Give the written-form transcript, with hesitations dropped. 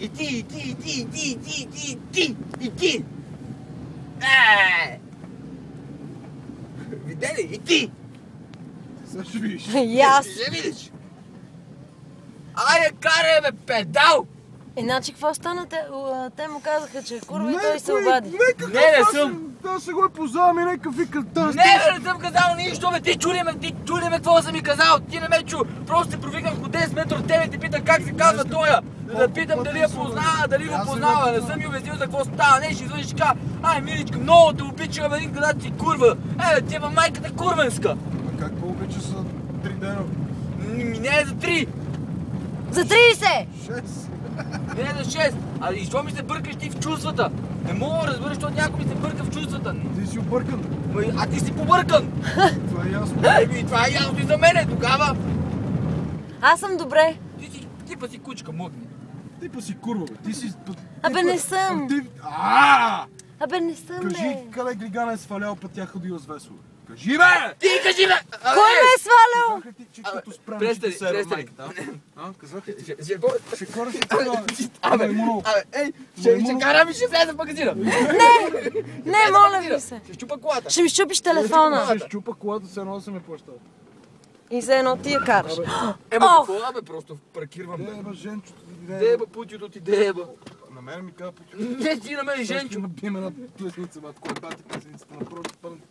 И ти! Видя ли? И ти! Сега ще видиш. И аз. Ще видиш! Айде, карай, бе, педал! Иначе какво стана? Те му казаха, че е курва и той се обади. Не съм. Да се го е познавам и нека вика тази. Не, бе, не съм казал нищо, бе, ти чули ме какво съм ми казал, ти не ме чу. Просто се провикам от 10 метра от тебе и те питам как се казва тоя. Да питам дали я познава, дали го познава, не съм ми обяснил за какво става, не, ще извъниш така. Ай, миличка, много те обичам, един където си курва. Ти ма майката курвенска. А как по-обича за 3 дена? Не за 3, За 30! 6. не за 6. А и що ми се бъркаш ти в чувствата? Не мога да разбера, защото някой ми се бърка в чувствата. Ти си объркан. А ти си побъркан. Това е ясно. И това е ясно и за мене тогава. Аз съм добре. Ти па си кучка, мъгни. Ти па си курва, бе. Ти си... Абе, не съм. Абе, не съм, Кажи, бе. къде Глигана е свалял, път тя ходила с весло. Кажи, бе! Ти кажи, бе! Кой ме е свалял? Казах ли ти, че като спрям престани, ще се престани. майката? Казах ли ти? Ще Ще карам и ще влезе в магазина. Не, моля ви се. Ще щупа колата. Ще ми щупиш телефона. Ще щупа колата, все едно да съм я плащал. И за едно ти я караш. Ема какво, бе, просто паркирвам, бе. Деба, Женчото ти Деба, путито ти, деба. На мен ми каза путито. Не ти на мен, Женчо. Женчо. Ще набием една плесница, бат. Кой бати плесницата на просто пълен?